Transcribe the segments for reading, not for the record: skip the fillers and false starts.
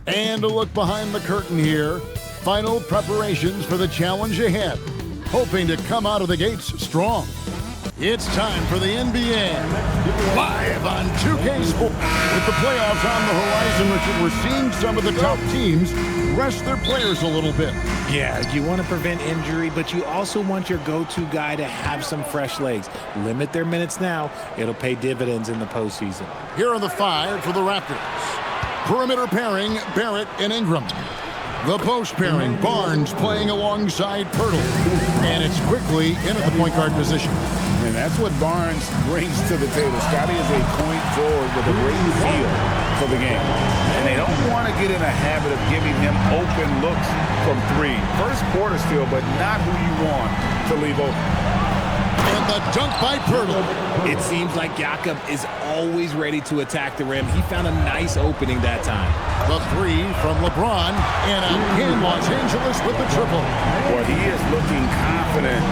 And a look behind the curtain here. Final preparations for the challenge ahead. Hoping to come out of the gates strong. It's time for the NBA. Live on 2K Sports. With the playoffs on the horizon, Richard, we're seeing some of the top teams rest their players a little bit. Yeah, you want to prevent injury, but you also want your go-to guy to have some fresh legs. Limit their minutes now. It'll pay dividends in the postseason. Here are the five for the Raptors. Perimeter pairing, Barrett and Ingram. The post pairing, Barnes playing alongside Pirtle. And it's quickly in at the point guard position. And that's what Barnes brings to the table. Scotty is a point forward with a great feel for the game. And they don't want to get in a habit of giving him open looks from three. First quarter still, but not who you want to leave open. And the dunk by Pirtle. It seems like Jakob is always ready to attack the rim. He found a nice opening that time. The three from LeBron, and in Los Angeles with the triple. Boy, he is looking confident.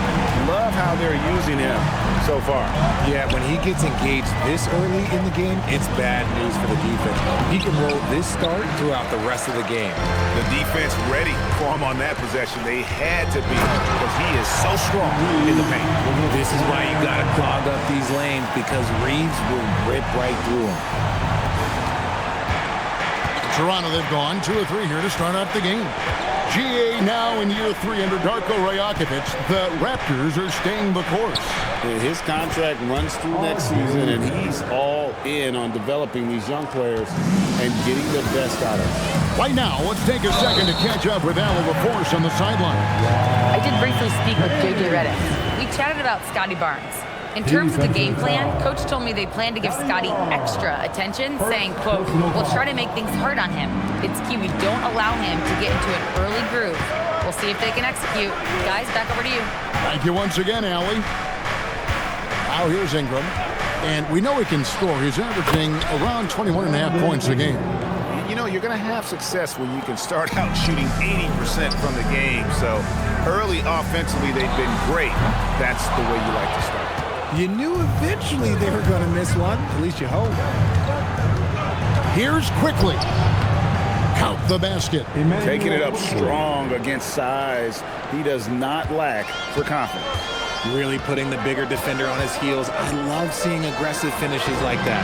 Love how they're using him so far. Yeah, when he gets engaged this early in the game, it's bad news for the defense. He can roll this start throughout the rest of the game. The defense ready for him on that possession. They had to be because he is so strong in the paint. This is why you got to clog up these lanes because Reeves will rip right through them. Toronto, they've gone 2 of 3 here to start out the game. GA now in year 3 under Darko Rajakovic. The Raptors are staying the course. His contract runs through next season, and he's all in on developing these young players and getting the best out of them. Right now, let's take a second to catch up with Al LaForce on the sideline. I did briefly speak with J.J. Redick. We chatted about Scotty Barnes. In terms of the game plan, Coach told me they plan to give Scotty extra attention, saying, quote, we'll try to make things hard on him. It's key we don't allow him to get into an early groove. We'll see if they can execute. Guys, back over to you. Thank you once again, Allie. Now here's Ingram. And we know he can score. He's averaging around 21.5 points a game. You know, you're going to have success when you can start out shooting 80% from the game. So early offensively, they've been great. That's the way you like to start. You knew eventually they were going to miss one. At least you hope. Here's Quickly. Count the basket. Taking it up strong against size. He does not lack for confidence. Really putting the bigger defender on his heels. I love seeing aggressive finishes like that.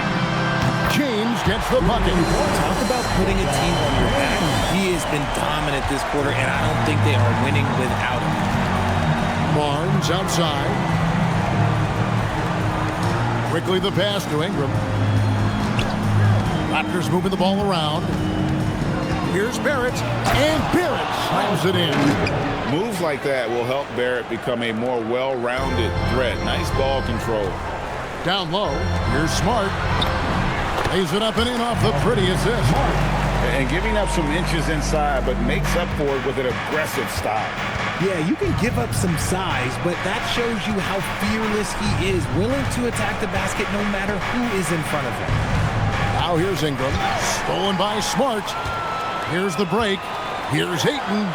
James gets the bucket. Talk about putting a team on your back. He has been dominant this quarter, and I don't think they are winning without him. Barnes outside. Quickly the pass to Ingram. Raptors moving the ball around. Here's Barrett, and Barrett slams it in. Moves like that will help Barrett become a more well-rounded threat. Nice ball control. Down low, here's Smart. Lays it up and in off the pretty assist. And giving up some inches inside, but makes up for it with an aggressive stop. Yeah, you can give up some size, but that shows you how fearless he is, willing to attack the basket no matter who is in front of him. Now here's Ingram, stolen by Smart. Here's the break. Here's Ayton.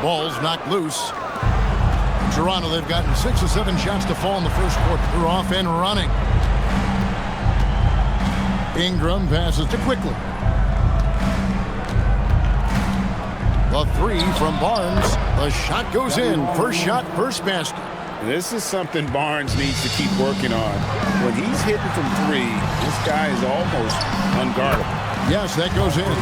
Ball's knocked loose. Toronto, they've gotten 6 of 7 shots to fall in the first quarter. They're off and running. Ingram passes to Quickly. The three from Barnes. The shot goes in. First shot, first basket. This is something Barnes needs to keep working on. When he's hitting from three, this guy is almost unguardable. Yes, that goes in.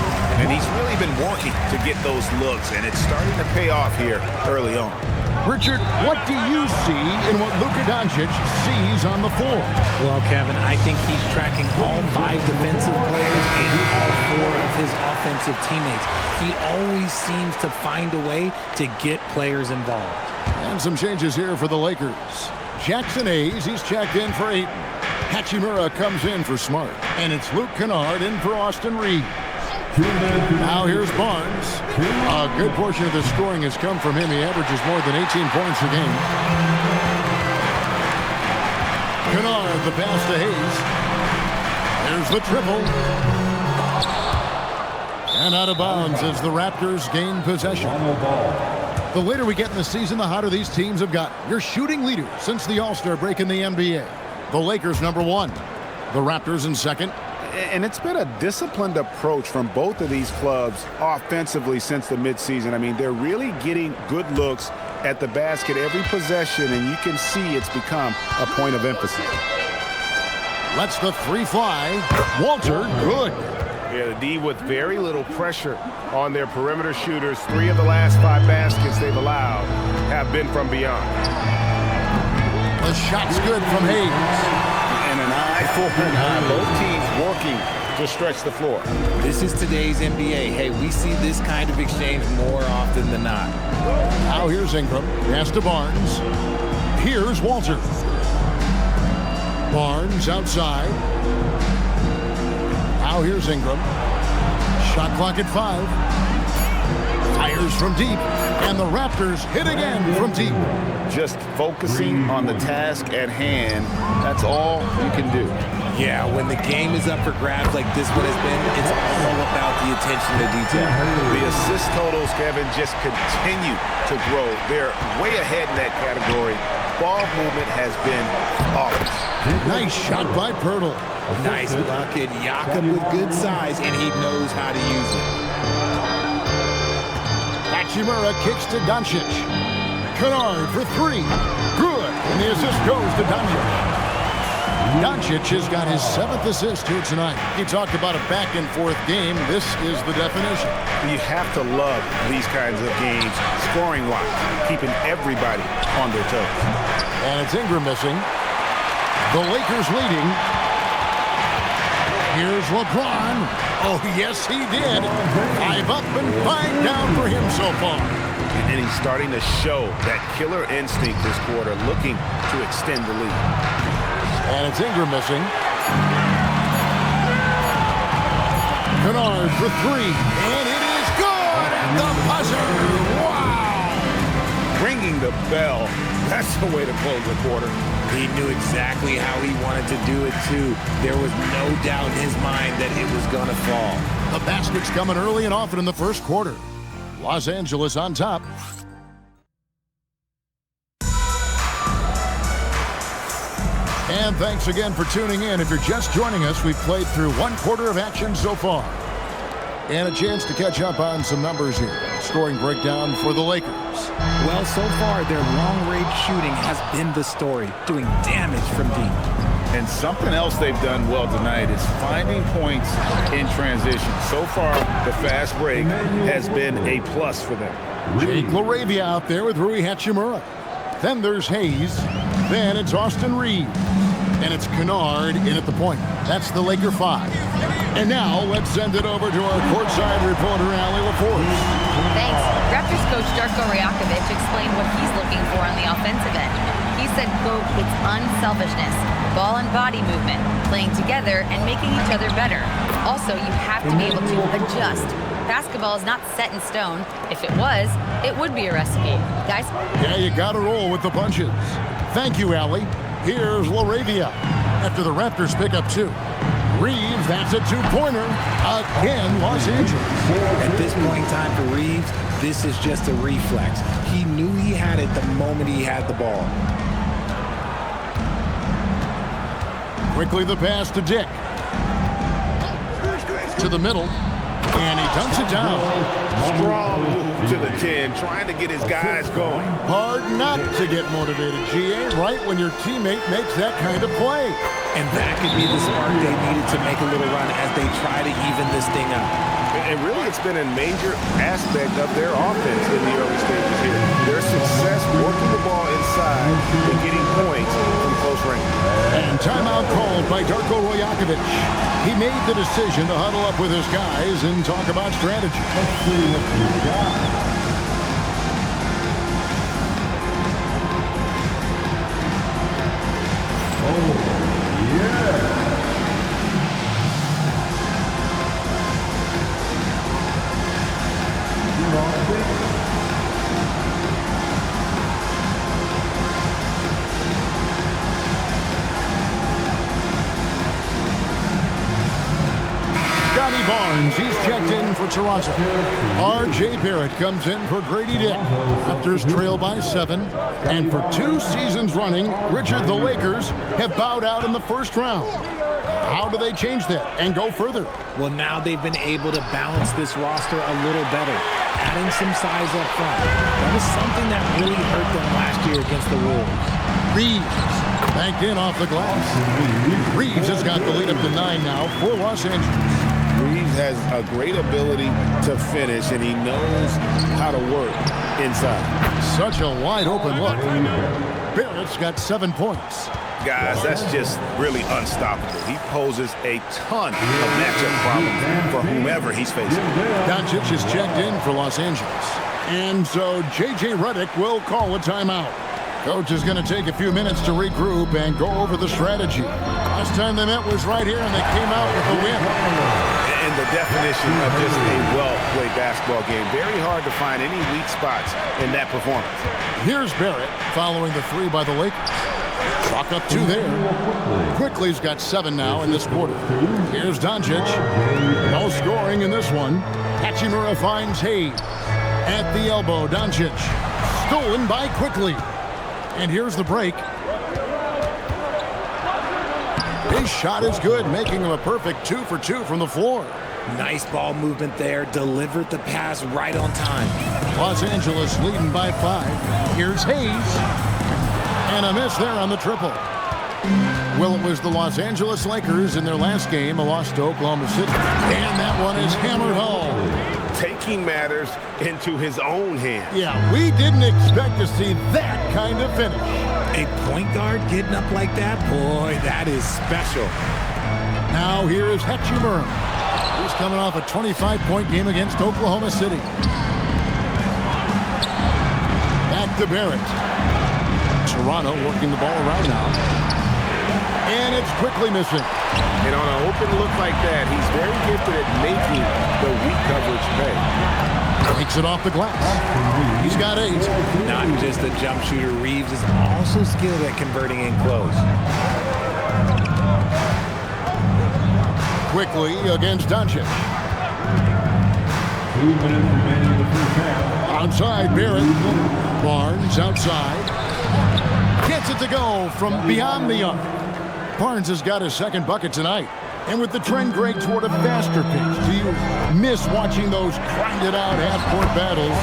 And he's really been working to get those looks, and it's starting to pay off here early on. Richard, what do you see in what Luka Doncic sees on the floor? Well, Kevin, I think he's tracking all 5 defensive players and all 4 of his offensive teammates. He always seems to find a way to get players involved. And some changes here for the Lakers. Jackson Hayes, he's checked in for Ayton. Hachimura comes in for Smart. And it's Luke Kennard in for Austin Reeves. Now here's Barnes. A good portion of the scoring has come from him. He averages more than 18 points a game. Kennard, the pass to Hayes. There's the triple. And out of bounds as the Raptors gain possession. The later we get in the season, the hotter these teams have gotten. Your shooting leaders since the All-Star break in the NBA. The Lakers, number 1. The Raptors in second. And it's been a disciplined approach from both of these clubs offensively since the midseason. I mean, they're really getting good looks at the basket every possession, and you can see it's become a point of emphasis. Lets the three fly. Walter, good. Yeah, the D with very little pressure on their perimeter shooters. 3 of the last 5 baskets they've allowed have been from beyond. The shot's good from Hayes. And an eye for an eye. Both teams working to stretch the floor. This is today's NBA. Hey, we see this kind of exchange more often than not. Now here's Ingram. Pass to Barnes. Here's Walter. Barnes outside. Now here's Ingram. Shot clock at 5. Fires from deep. And the Raptors hit again from deep. Just focusing on the task at hand, that's all you can do. Yeah, when the game is up for grabs like this one has been, it's all about the attention to detail. The assist totals, Kevin, just continue to grow. They're way ahead in that category. Ball movement has been flawless. Nice shot by Pirtle. Nice bucket. Jakob with good size, and he knows how to use it. Hachimura kicks to Doncic. Kennard for 3. Good. And the assist goes to Doncic. Doncic has got his 7th assist here tonight. He talked about a back-and-forth game. This is the definition. You have to love these kinds of games, scoring-wise, keeping everybody on their toes. And it's Ingram missing. The Lakers leading. Here's LeBron. Oh, yes, he did. 5 up and 5 down for him so far. And he's starting to show that killer instinct this quarter, looking to extend the lead. And it's Ingram missing. Kennard for 3. And it is good at the buzzer. Wow! Ringing the bell. That's the way to close the quarter. He knew exactly how he wanted to do it, too. There was no doubt in his mind that it was going to fall. The basket's coming early and often in the first quarter. Los Angeles on top. And thanks again for tuning in. If you're just joining us, we've played through 1 quarter of action so far. And a chance to catch up on some numbers here. Scoring breakdown for the Lakers. Well, so far, their long-range shooting has been the story, doing damage from deep. And something else they've done well tonight is finding points in transition. So far, the fast break has been a plus for them. Jake LaRavia out there with Rui Hachimura. Then there's Hayes. Then it's Austin Reeves. And it's Kennard in at the point. That's the Laker 5. And now let's send it over to our courtside reporter, Allie LaForce. Thanks. Raptors coach Darko Rajakovic explained what he's looking for on the offensive end. He said, quote, it's unselfishness, ball and body movement, playing together and making each other better. Also, you have to be able to adjust. Basketball is not set in stone. If it was, it would be a recipe. Guys? Yeah, you got to roll with the punches. Thank you, Allie. Here's LaRavia after the Raptors pick up 2. Reeves, that's a 2-pointer. Again, Los Angeles. At this point in time for Reeves, this is just a reflex. He knew he had it the moment he had the ball. Quickly the pass to Dick. To the middle. And he dunks it down. Strong move to the 10, trying to get his guys going. Hard not to get motivated, GA, right when your teammate makes that kind of play. And that could be the spark they needed to make a little run as they try to even this thing up. And really, it's been a major aspect of their offense in the early stages here. Their success working the ball inside and getting points from close range. And timeout called by Darko Rajakovic. He made the decision to huddle up with his guys and talk about strategy. Let's see what he's got. Barnes, he's checked in for Toronto. R.J. Barrett comes in for Grady Dick. Raptors trail by 7. And for 2 seasons running, Richard, the Lakers have bowed out in the first round. How do they change that and go further? Well, now they've been able to balance this roster a little better, adding some size up front. That was something that really hurt them last year against the Wolves. Reeves banked in off the glass. Reeves has got the lead up to 9 now for Los Angeles. Reeves has a great ability to finish, and he knows how to work inside. Such a wide open look. Barrett's got 7 points. Guys, that's just really unstoppable. He poses a ton of matchup problems for whomever he's facing. Doncic is checked in for Los Angeles. And so J.J. Redick will call a timeout. Coach is going to take a few minutes to regroup and go over the strategy. Last time they met was right here, and they came out with a win. And the definition of just a well-played basketball game. Very hard to find any weak spots in that performance. Here's Barrett following the 3 by the Lakers. Chalk up 2 there. Quickly's got 7 now in this quarter. Here's Doncic. No scoring in this one. Hachimura finds Hayes. At the elbow, Doncic. Stolen by Quickly. And here's the break. His shot is good, making him a perfect 2 for 2 from the floor. Nice ball movement there. Delivered the pass right on time. Los Angeles leading by 5. Here's Hayes. And a miss there on the triple. Well, it was the Los Angeles Lakers in their last game, a loss to Oklahoma City. And that one is hammered home. Taking matters into his own hands. Yeah, we didn't expect to see that kind of finish. A point guard getting up like that? Boy, that is special. Now here is Hachimura. He's coming off a 25-point game against Oklahoma City. Back to Barrett. Toronto working the ball around now. And it's quickly missing. And on an open look like that, he's very gifted at making the weak coverage pay. Takes it off the glass. He's got 8. Not just a jump shooter, Reeves is also skilled at converting in close. Quickly against Doncic. 2 minutes remaining in the first half. Outside, Barrett. Barnes outside. Gets it to go from beyond the arc. Barnes has got his second bucket tonight. And with the trend great toward a faster pace, do you miss watching those grinded-out half-court battles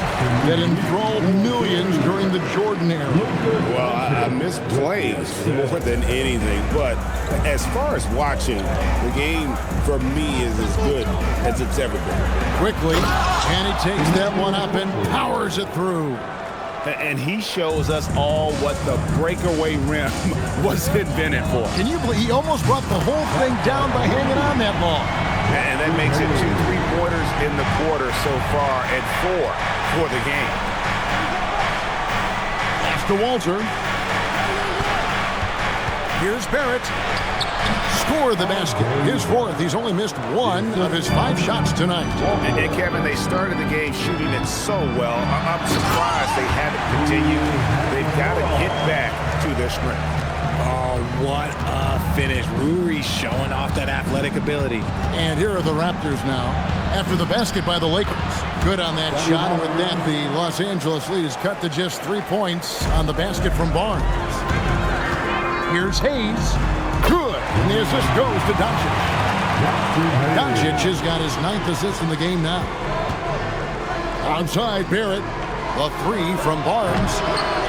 that enthralled millions during the Jordan era? Well, I miss plays more than anything. But as far as watching, the game for me is as good as it's ever been. Quickly, and he takes that one up and powers it through. And he shows us all what the breakaway rim was invented for. Can you believe he almost brought the whole thing down by hanging on that long? And that makes it 2 3-pointers in the quarter so far and 4 for the game. Pass to Walter. Here's Barrett. Score the basket. His 4th. He's only missed 1 of his 5 shots tonight. And Kevin, they started the game shooting it so well. I'm surprised they haven't continued. They've got to get back to their strength. Oh, what a finish. Ruri showing off that athletic ability. And here are the Raptors now. After the basket by the Lakers. Good on that shot. And with that, the Los Angeles lead is cut to just 3 points on the basket from Barnes. Here's Hayes. Good. And the assist goes to Doncic. Doncic has got his 9th assist in the game now. Outside, Barrett. The 3 from Barnes.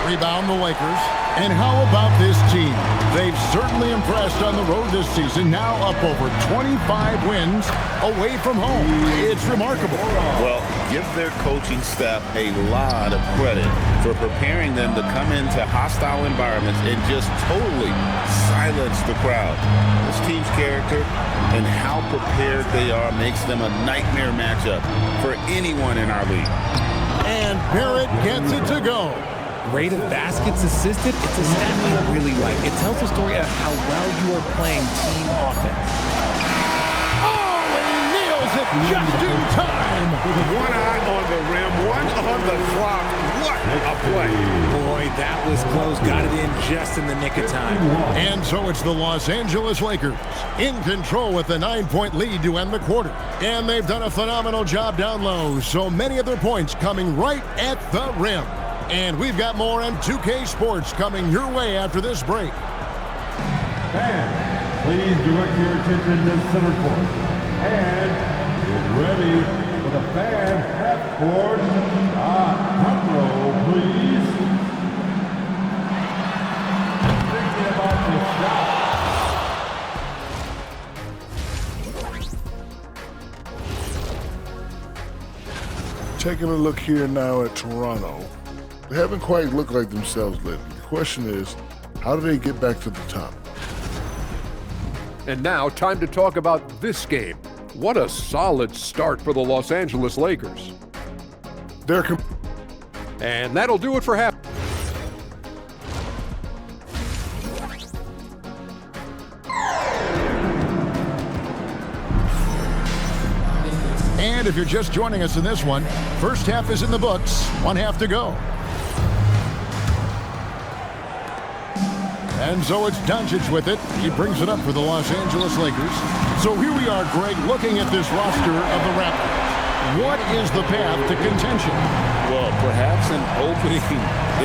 Rebound the Lakers. And how about this team? They've certainly impressed on the road this season. Now up over 25 wins away from home. It's remarkable. Well, give their coaching staff a lot of credit for preparing them to come into hostile environments and just totally silence the crowd. This team's character and how prepared they are makes them a nightmare matchup for anyone in our league. And Barrett gets it to go. Rate of baskets assisted, it's a stat we really like. It tells the story of how well you are playing team offense. Oh, and he nails it just in time. One eye on the rim, one on the clock. What a play. Boy, that was close. Got it in just in the nick of time. And so it's the Los Angeles Lakers in control with a 9-point lead to end the quarter. And they've done a phenomenal job down low. So many of their points coming right at the rim. And we've got more on 2K Sports coming your way after this break. And Please direct your attention to center court. And get ready for the fan half court. Front row, please. Thinking about the shot. Taking a look here now at Toronto, they haven't quite looked like themselves lately. The question is, how do they get back to the top? And now, time to talk about this game. What a solid start for the Los Angeles Lakers. And that'll do it for half. And if you're just joining us in this one, first half is in the books, 1 half to go. And so it's Doncic with it. He brings it up for the Los Angeles Lakers. So here we are, Greg, looking at this roster of the Raptors. What is the path to contention? Well, perhaps an opening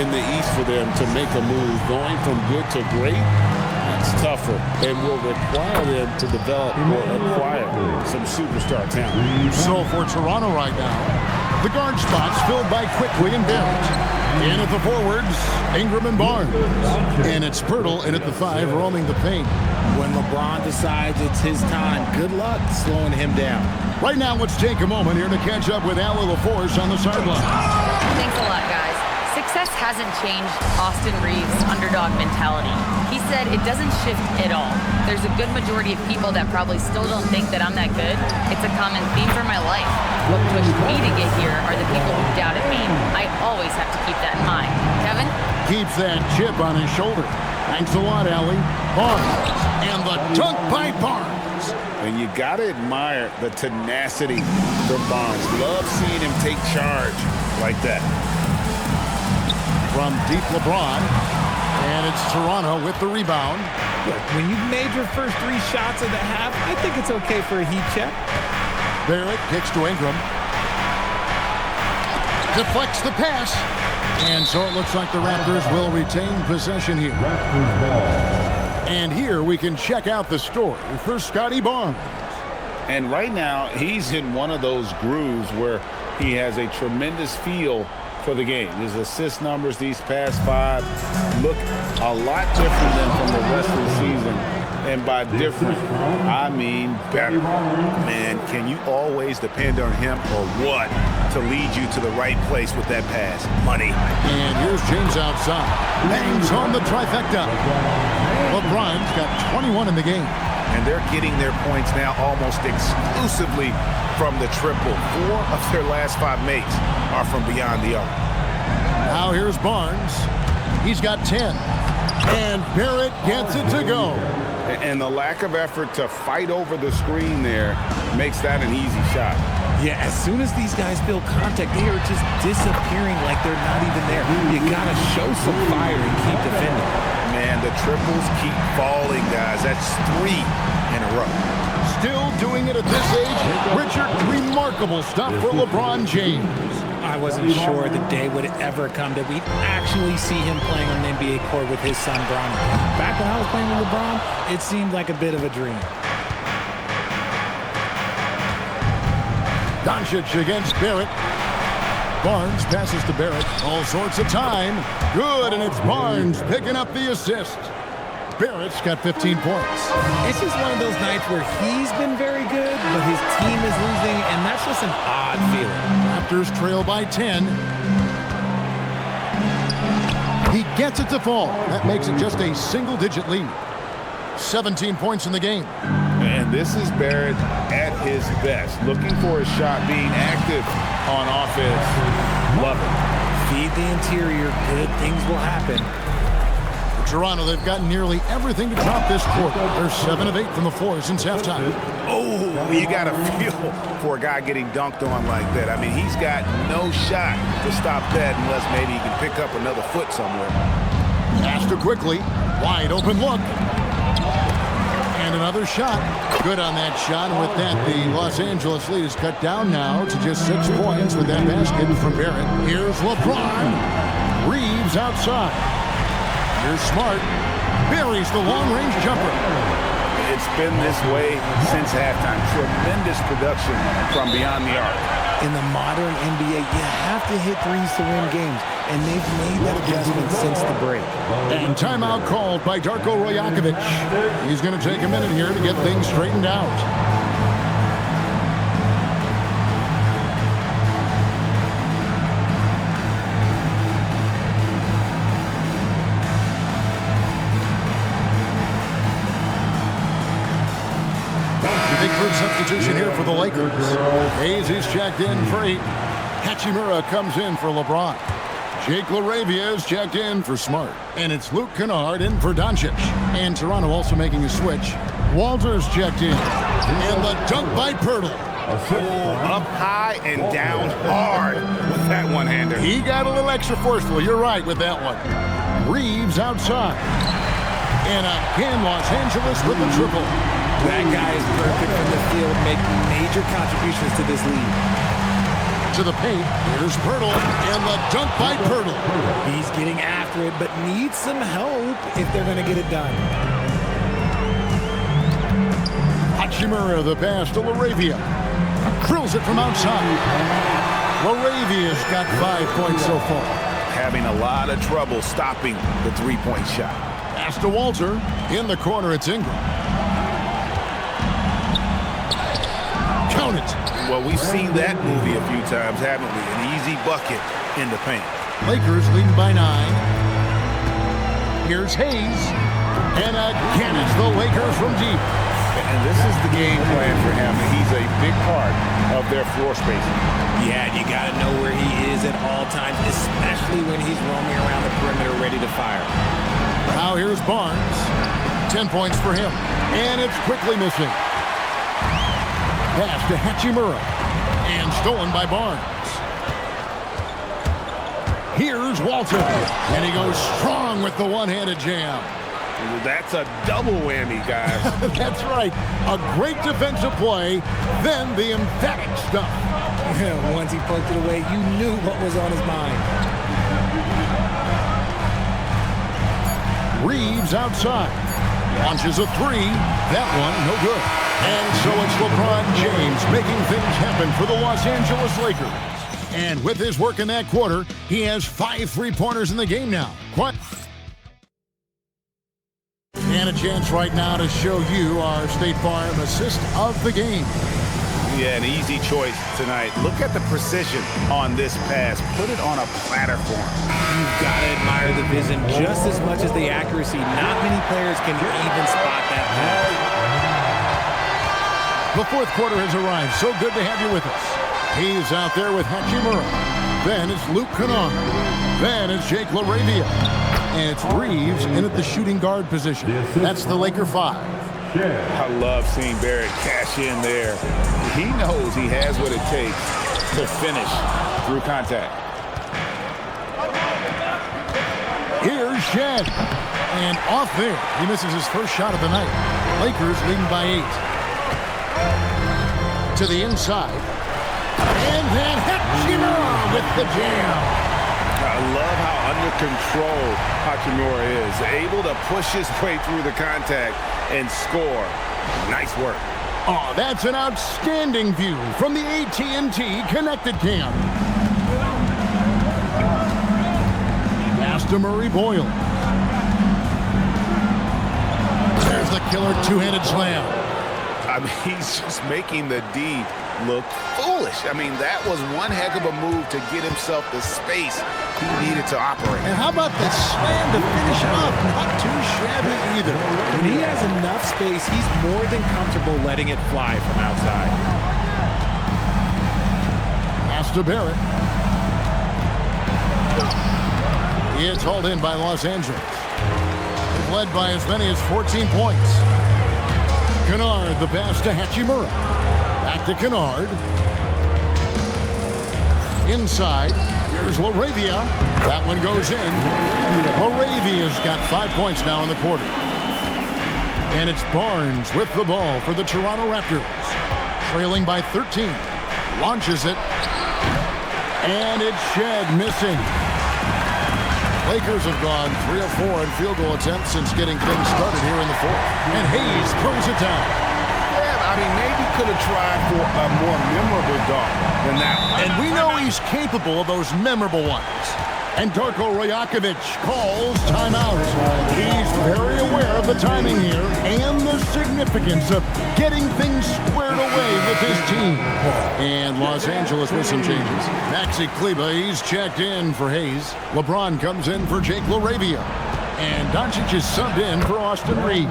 in the East for them to make a move. Going from good to great, that's tougher and will require them to develop or acquire some superstar talent. So for Toronto right now, the guard spots filled by Quickly and Barrett. In at the forwards, Ingram and Barnes. And it's Pirtle in at the 5, roaming the paint. When LeBron decides it's his time, good luck slowing him down. Right now, let's take a moment here to catch up with Allie LaForce on the sideline. Thanks a lot, guys. Success hasn't changed Austin Reeves' underdog mentality. He said it doesn't shift at all. There's a good majority of people that probably still don't think that I'm that good. It's a common theme for my life. What pushed me to get here are the people who doubted me. I always have to keep that in mind. Kevin? Keeps that chip on his shoulder. Thanks a lot, Allie. Barnes. And the dunk by Barnes. And you got to admire the tenacity from Barnes. Love seeing him take charge like that. From deep LeBron, and it's Toronto with the rebound. Look, when you've made your first 3 shots of the half, I think it's okay for a heat check. Barrett kicks to Ingram. Deflects the pass. And so it looks like the Raptors will retain possession here. And here we can check out the story for Scotty Barnes. And right now, he's in one of those grooves where he has a tremendous feel for the game. His assist numbers these past 5 look a lot different than from the rest of the season. And by different, I mean better. Man, can you always depend on him or what to lead you to the right place with that pass? Money. And here's James outside. Bangs home the trifecta. LeBron's got 21 in the game. And they're getting their points now almost exclusively from the triple. 4 of their last 5 makes are from beyond the arc. Now here's Barnes. He's got 10. And Barrett gets it to go. And the lack of effort to fight over the screen there makes that an easy shot. Yeah, as soon as these guys feel contact, they are just disappearing like they're not even there. You got to show some fire and keep defending. Man, the triples keep falling, guys. That's 3 in a row. Still doing it at this age. Richard, remarkable stuff for LeBron James. I wasn't sure the day would ever come that we'd actually see him playing on an NBA court with his son, Bronny. Back when I was playing with LeBron, it seemed like a bit of a dream. Doncic against Barrett. Barnes passes to Barrett. All sorts of time. Good, and it's Barnes picking up the assist. Barrett's got 15 points. It's just one of those nights where he's been very good, but his team is losing, and that's just an odd feeling. Raptors trail by 10. He gets it to fall. That makes it just a single-digit lead. 17 points in the game. And this is Barrett at his best. Looking for a shot, being active on offense. Love it. Feed the interior. Good things will happen. Toronto, they've gotten nearly everything to drop this quarter. They're 7 of 8 from the floor since halftime. Oh, you got to feel for a guy getting dunked on like that. I mean, he's got no shot to stop that unless maybe he can pick up another foot somewhere. Pass to Quickly. Wide open look. And another shot. Good on that shot. And with that, the Los Angeles lead is cut down now to just 6 points with that basket from Barrett. Here's LeBron. Reeves outside. Here's Smart. Buries the long-range jumper. It's been this way since halftime. Tremendous production from beyond the arc. In the modern NBA, you have to hit threes to win games, and they've made that adjustment since the break. And timeout called by Darko Rajakovic. He's going to take a minute here to get things straightened out. Big group substitution here for the Lakers. Hayes is checked in for 8. Hachimura comes in for LeBron. Jake LaRavia is checked in for Smart. And it's Luke Kennard in for Doncic. And Toronto also making a switch. Walters checked in. And the dunk by Pirtle. Up high and down hard with that one-hander. He got a little extra forceful. You're right with that one. Reeves outside. And again, Los Angeles with the triple. That guy is perfect from the field, making major contributions to this lead. To the paint, here's Pirtle, and the dunk by Pirtle. He's getting after it, but needs some help if they're going to get it done. Hachimura, the pass to LaRavia. Drills it from outside. LaRavia's got 5 points so far. Having a lot of trouble stopping the three-point shot. Pass to Walter. In the corner, it's Ingram. Count it. Well, we've seen that movie a few times, haven't we? An easy bucket in the paint. Lakers leading by 9. Here's Hayes. And again, it's the Lakers from deep. And this is the game plan for him. He's a big part of their floor spacing. Yeah, you got to know where he is at all times, especially when he's roaming around the perimeter ready to fire. Now here's Barnes. 10 points for him. And it's quickly missing. Pass to Hachimura. And stolen by Barnes. Here's Walter. And he goes strong with the one-handed jam. That's a double whammy, guys. That's right. A great defensive play, then the emphatic stuff. Once he poked it away, you knew what was on his mind. Reeves outside. Launches a 3. That one, no good. And so it's LeBron James making things happen for the Los Angeles Lakers. And with his work in that quarter, he has 5 3-pointers in the game now. And a chance right now to show you our State Farm assist of the game. Yeah, an easy choice tonight. Look at the precision on this pass. Put it on a platter for him. You've got to admire the vision just as much as the accuracy. Not many players can even spot that pass. The fourth quarter has arrived. So good to have you with us. He's out there with Hachimura. Then it's Luke Kennard. Then it's Jake LaRavia. And it's Reeves in at the shooting guard position. That's the Laker 5. I love seeing Barrett cash in there. He knows he has what it takes to finish through contact. Here's Shed. And off there. He misses his first shot of the night. Lakers leading by 8. To the inside. And then Hachimura with the jam. I love how under control Hachimura is. Able to push his way through the contact and score. Nice work. Oh, that's an outstanding view from the AT&T Connected Cam. Pass to Murray Boyle. There's the killer two-handed slam. I mean, he's just making the D look foolish. I mean, that was one heck of a move to get himself the space he needed to operate. And how about the slam to finish off? Not too shabby either. When he has enough space, he's more than comfortable letting it fly from outside. Pass to Barrett. It's hauled in by Los Angeles. He's led by as many as 14 points. Kennard, the pass to Hachimura. Back to Kennard. Inside. Here's LaRavia. That one goes in. LaRavia's got 5 points now in the quarter. And it's Barnes with the ball for the Toronto Raptors. Trailing by 13. Launches it. And it's Shed missing. Lakers have gone 3 of 4 in field goal attempts since getting things started here in the fourth. And Hayes throws it down. Yeah, I mean, maybe could have tried for a more memorable dunk than that one. And we know he's capable of those memorable ones. And Darko Rajakovic calls timeout. He's very aware of the timing here and the significance of getting things squared away with his team. And Los Angeles with some changes. Maxi Kleber, he's checked in for Hayes. LeBron comes in for Jake LaRavia. And Doncic is subbed in for Austin Reed.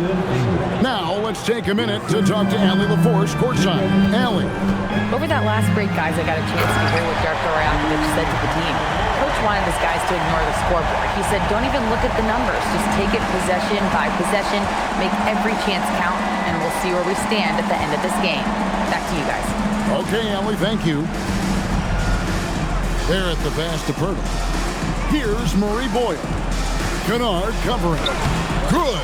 Now, let's take a minute to talk to Allie LaForce courtside. Allie. Over that last break, guys, I got a chance to hear what Darko Rajakovic said to the team. Coach wanted his guys to ignore the scoreboard. He said, don't even look at the numbers. Just take it possession by possession, make every chance count, and we'll see where we stand at the end of this game. Back to you guys. Okay, Allie, thank you. There at the pass to Pirtle. Here's Murray Boyle. Kennard covering. Good.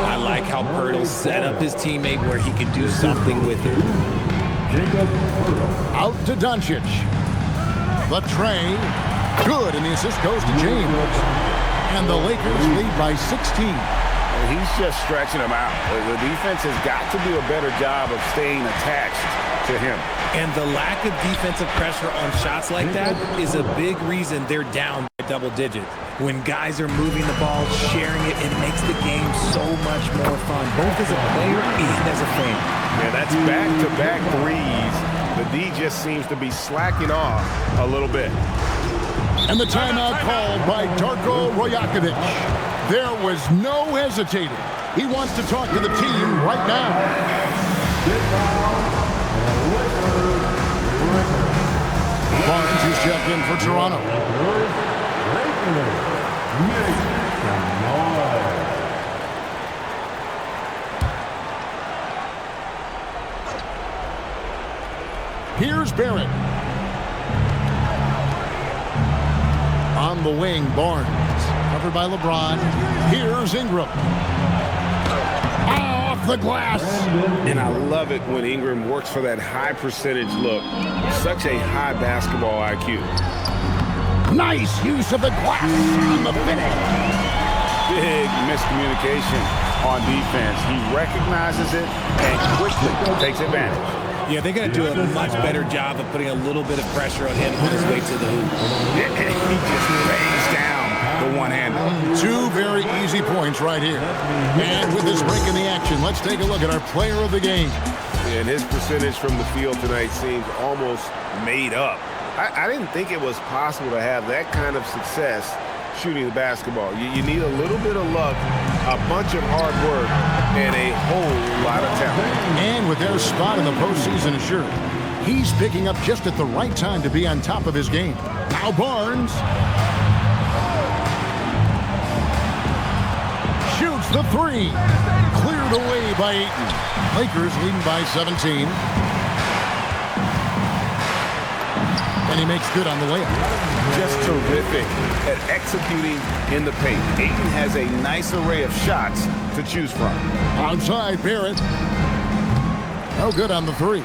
I like how Pirtle set up his teammate where he could do something with it. Out to Doncic. The tray. Good, and the assist goes to James. And the Lakers lead by 16. He's just stretching them out. The defense has got to do a better job of staying attached to him. And the lack of defensive pressure on shots like that is a big reason they're down by double digits. When guys are moving the ball, sharing it, it makes the game so much more fun, both as a player and as a fan. Yeah, that's back-to-back threes. The D just seems to be slacking off a little bit. And the timeout called by Darko Rajakovic. There was no hesitating. He wants to talk to the team right now. Barnes is checked in for Toronto. Here's Barrett. On the wing, Barnes. Covered by LeBron. Here's Ingram. Off the glass. And I love it when Ingram works for that high percentage look. Such a high basketball IQ. Nice use of the glass on the finish. Big miscommunication on defense. He recognizes it and quickly takes advantage. Yeah, they got to do a much better job of putting a little bit of pressure on him on his way to the hoop. Yeah, and he just bangs down the one-hander. Two very easy points right here. And with this break in the action, let's take a look at our player of the game. And his percentage from the field tonight seems almost made up. I didn't think it was possible to have that kind of success shooting the basketball. You need a little bit of luck, a bunch of hard work, and a whole lot of talent. And with their spot in the postseason assured, he's picking up just at the right time to be on top of his game. Now Barnes shoots the three. Cleared away by Ayton. Lakers leading by 17. And he makes good on the layup. Just terrific at executing in the paint. Ayton has a nice array of shots to choose from. Outside, Barrett. No good on the three.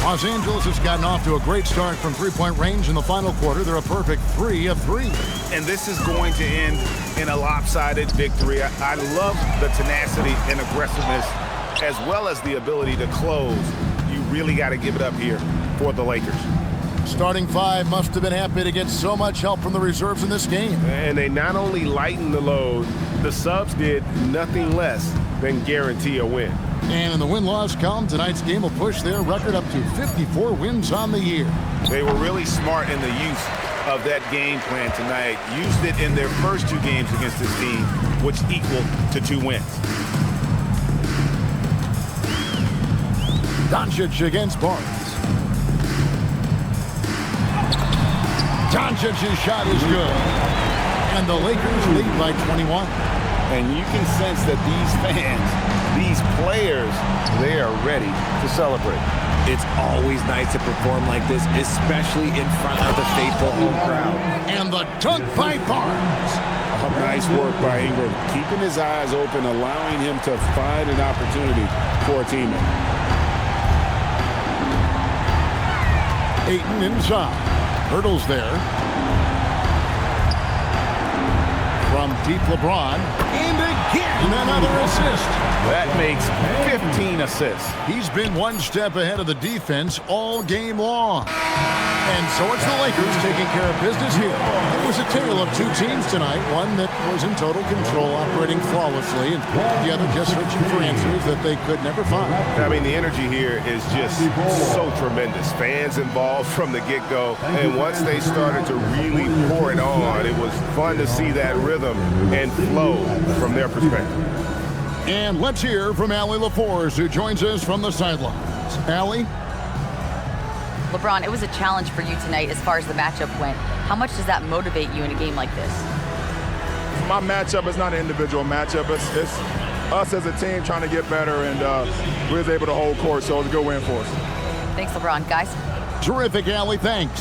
Los Angeles has gotten off to a great start from three-point range in the final quarter. They're a perfect 3 of 3. And this is going to end in a lopsided victory. I love the tenacity and aggressiveness as well as the ability to close. You really got to give it up here for the Lakers. Starting five must have been happy to get so much help from the reserves in this game. And they not only lightened the load, the subs did nothing less than guarantee a win. And in the win-loss column, tonight's game will push their record up to 54 wins on the year. They were really smart in the use of that game plan tonight. Used it in their first 2 games against this team, which equaled to 2 wins. Doncic against Barnes. Doncic's shot is good. And the Lakers lead by 21. And you can sense that these fans, these players, they are ready to celebrate. It's always nice to perform like this, especially in front of the faithful home crowd. And the dunk by Barnes. Nice work by Ingram, keeping his eyes open, allowing him to find an opportunity for a teammate. Ayton inside. Hurdles there. from deep LeBron. And again, another assist. That makes 15 assists. He's been one step ahead of the defense all game long. And so it's the Lakers taking care of business here. It was a tale of two teams tonight, one that was in total control, operating flawlessly, and the other just searching for answers that they could never find. I mean, the energy here is just so tremendous. Fans involved from the get-go, and once they started to really pour it on, it was fun to see that rhythm and flow from their perspective. And let's hear from Allie LaForce, who joins us from the sidelines. Allie? LeBron, it was a challenge for you tonight as far as the matchup went. How much does that motivate you in a game like this? My matchup is not an individual matchup. It's us as a team trying to get better, and we was able to hold court, so it was a good win for us. Thanks, LeBron. Guys? Terrific, Allie. Thanks.